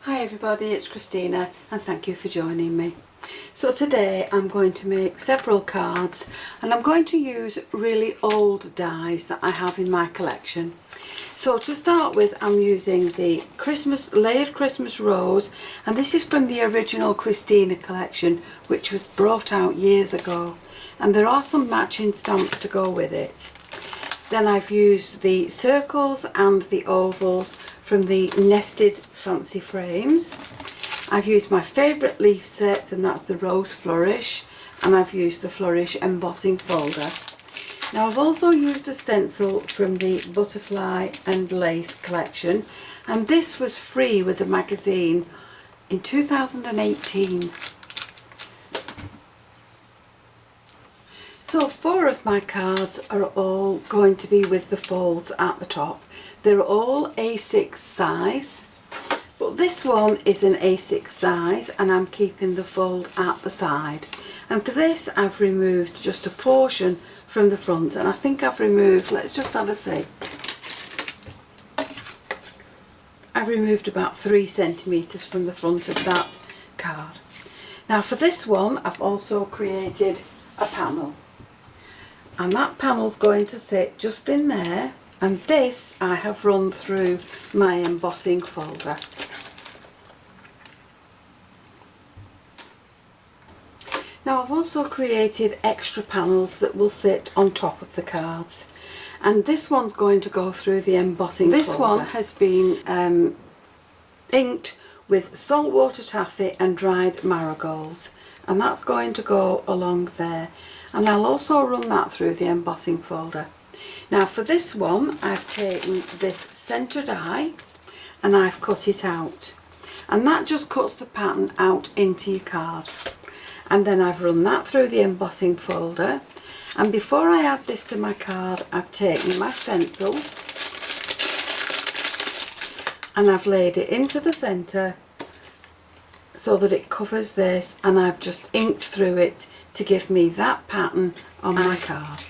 Hi everybody, it's Christina and thank you for joining me. So today I'm going to make several cards and I'm going to use really old dies that I have in my collection. So to start with, I'm using the layered Christmas rose, and this is from the original Christina collection, which was brought out years ago, and there are some matching stamps to go with it. Then I've used the circles and the ovals from the nested fancy frames. I've used my favourite leaf set, and that's the Rose Flourish, and I've used the Flourish embossing folder. Now I've also used a stencil from the Butterfly and Lace collection, and this was free with the magazine in 2018. So 4 of my cards are all going to be with the folds at the top. They're all A6 size, but this one is an A6 size and I'm keeping the fold at the side. And for this I've removed just a portion from the front, and I think I've removed, let's just have a see. I've removed about 3 centimetres from the front of that card. Now for this one I've also created a panel. And that panel's going to sit just in there, and this I have run through my embossing folder. Now I've also created extra panels that will sit on top of the cards, and this one's going to go through the embossing folder. This one has been inked with Saltwater Taffy and dried marigolds, and that's going to go along there. And I'll also run that through the embossing folder. Now for this one I've taken this centre die and I've cut it out, and that just cuts the pattern out into your card. And then I've run that through the embossing folder, and before I add this to my card I've taken my stencil and I've laid it into the centre so that it covers this, and I've just inked through it to give me that pattern on my card.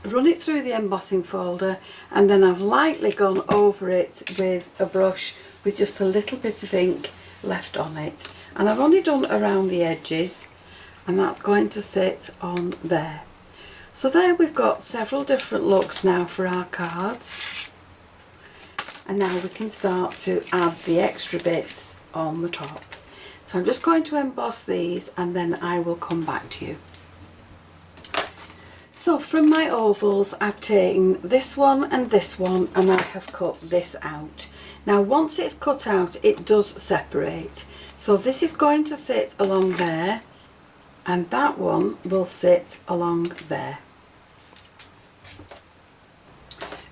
Run it through the embossing folder, and then I've lightly gone over it with a brush with just a little bit of ink left on it, and I've only done around the edges, and that's going to sit on there. So there we've got several different looks now for our cards, and now we can start to add the extra bits on the top. So I'm just going to emboss these and then I will come back to you. So from my ovals I've taken this one and I have cut this out. Now once it's cut out it does separate. So this is going to sit along there and that one will sit along there.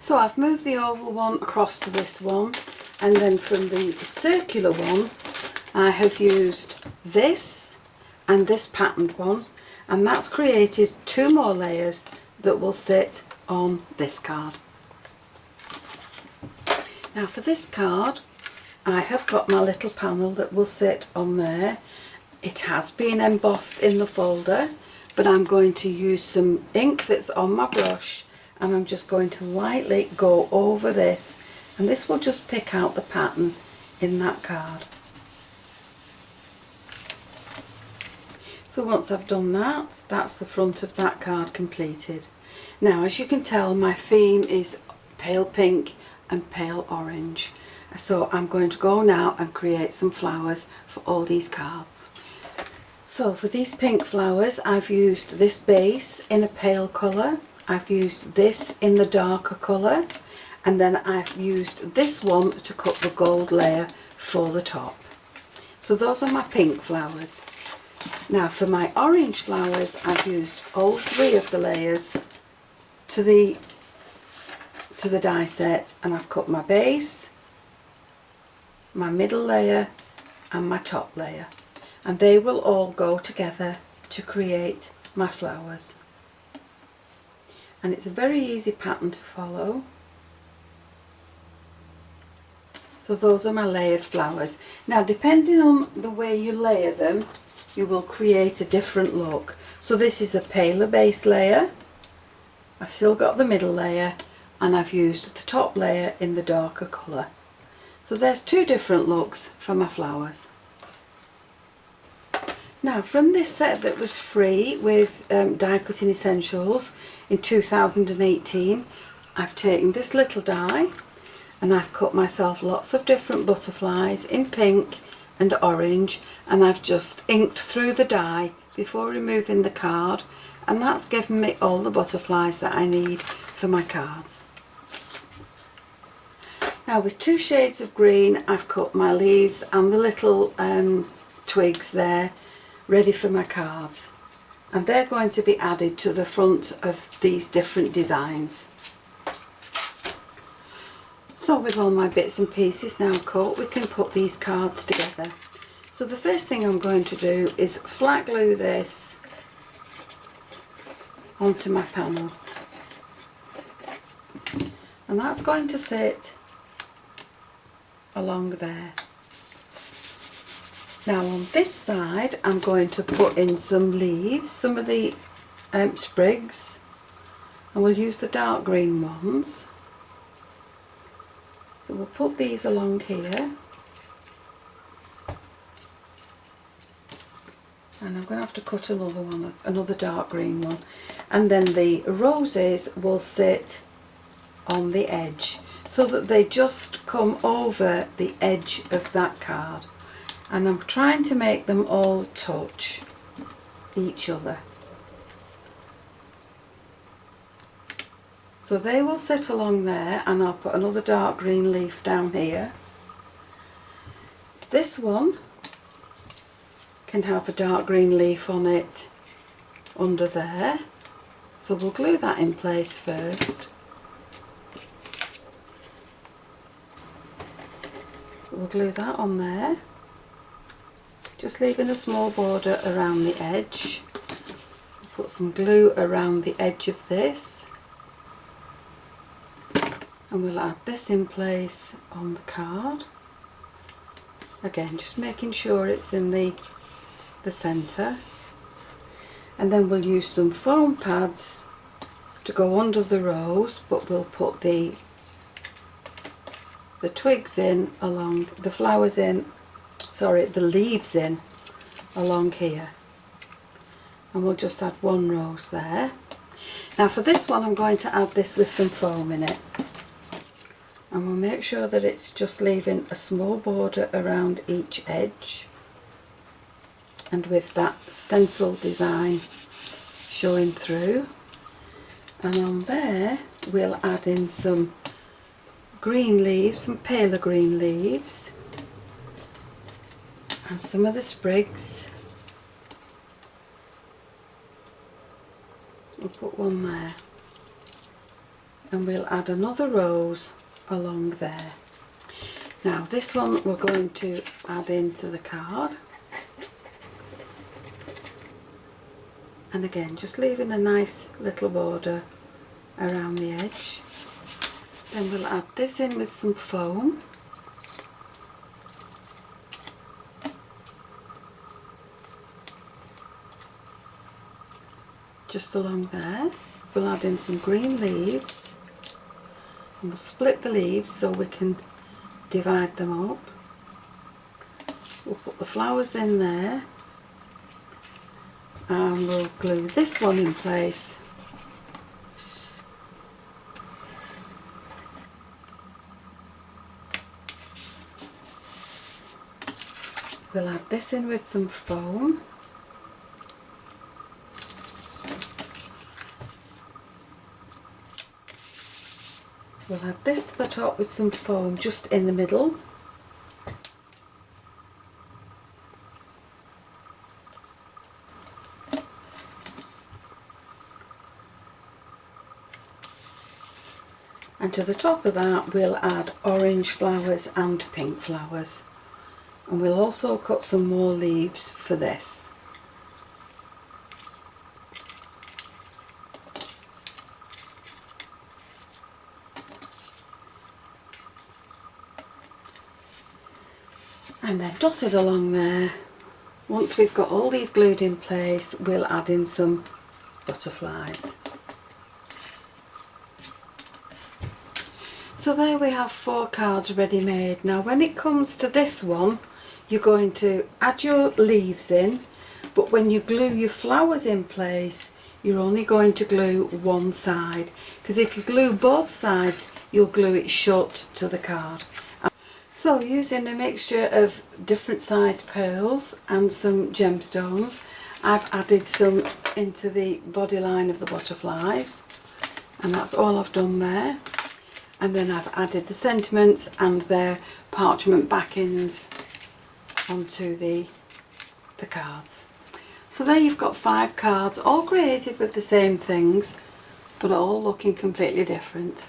So I've moved the oval one across to this one, and then from the circular one I have used this and this patterned one, and that's created 2 more layers that will sit on this card. Now for this card I have got my little panel that will sit on there. It has been embossed in the folder, but I'm going to use some ink that's on my brush, and I'm just going to lightly go over this, and this will just pick out the pattern in that card. So once I've done that, that's the front of that card completed. Now as you can tell, my theme is pale pink and pale orange. So I'm going to go now and create some flowers for all these cards. So for these pink flowers I've used this base in a pale colour, I've used this in the darker colour, and then I've used this one to cut the gold layer for the top. So those are my pink flowers. Now for my orange flowers I've used all 3 of the layers to the die set, and I've cut my base, my middle layer and my top layer, and they will all go together to create my flowers. And it's a very easy pattern to follow. So those are my layered flowers. Now depending on the way you layer them, you will create a different look. So this is a paler base layer, I've still got the middle layer, and I've used the top layer in the darker colour. So there's two different looks for my flowers. Now from this set that was free with die cutting essentials in 2018, I've taken this little die and I've cut myself lots of different butterflies in pink and orange, and I've just inked through the die before removing the card, and that's given me all the butterflies that I need for my cards. Now with two shades of green I've cut my leaves and the little twigs there ready for my cards, and they're going to be added to the front of these different designs. So with all my bits and pieces now cut, we can put these cards together. So the first thing I'm going to do is flat glue this onto my panel, and that's going to sit along there. Now on this side I'm going to put in some leaves, some of the sprigs, and we'll use the dark green ones. So we'll put these along here, and I'm going to have to cut another one, another dark green one, and then the roses will sit on the edge so that they just come over the edge of that card, and I'm trying to make them all touch each other. So they will sit along there, and I'll put another dark green leaf down here. This one can have a dark green leaf on it under there, so we'll glue that in place first. We'll glue that on there, just leaving a small border around the edge. Put some glue around the edge of this, and we'll add this in place on the card. Again, just making sure it's in the centre, and then we'll use some foam pads to go under the rose, but we'll put the twigs in along, the flowers in, sorry, the leaves in along here, and we'll just add one rose there. Now for this one I'm going to add this with some foam in it, and we'll make sure that it's just leaving a small border around each edge, and with that stencil design showing through. And on there we'll add in some green leaves, some paler green leaves, and some of the sprigs. We'll put one there, and we'll add another rose along there. Now this one we're going to add into the card, and again just leaving a nice little border around the edge. Then we'll add this in with some foam, just along there. We'll add in some green leaves, and we'll split the leaves so we can divide them up. We'll put the flowers in there, and we'll glue this one in place. We'll add this in with some foam. We'll add this to the top with some foam just in the middle. And to the top of that we'll add orange flowers and pink flowers. And we'll also cut some more leaves for this. And then dotted along there, once we've got all these glued in place, we'll add in some butterflies. So there we have 4 cards ready made. Now when it comes to this one, you're going to add your leaves in, but when you glue your flowers in place, you're only going to glue one side, because if you glue both sides, you'll glue it shut to the card. So using a mixture of different sized pearls and some gemstones, I've added some into the body line of the butterflies, and that's all I've done there. And then I've added the sentiments and their parchment backings onto the cards. So there you've got 5 cards, all created with the same things, but all looking completely different.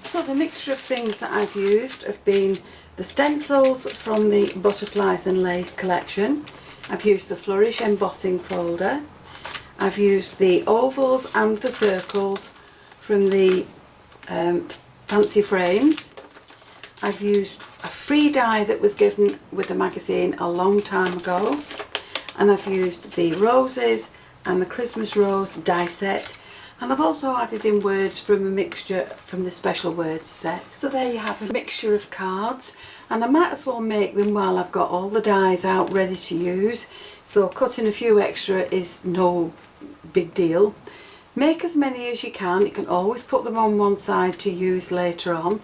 So the mixture of things that I've used have been the stencils from the Butterflies and Lace collection. I've used the Flourish embossing folder. I've used the ovals and the circles from the fancy frames. I've used a free die that was given with the magazine a long time ago, and I've used the roses and the Christmas rose die set, and I've also added in words from a mixture from the special words set. So there you have a mixture of cards, and I might as well make them while I've got all the dies out ready to use, so cutting a few extra is no big deal. Make as many as you can. You can always put them on one side to use later on.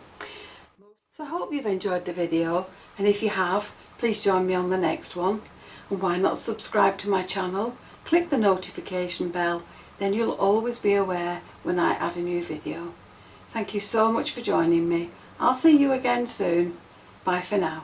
So I hope you've enjoyed the video, and if you have, please join me on the next one. And why not subscribe to my channel? Click the notification bell, then you'll always be aware when I add a new video. Thank you so much for joining me. I'll see you again soon. Bye for now.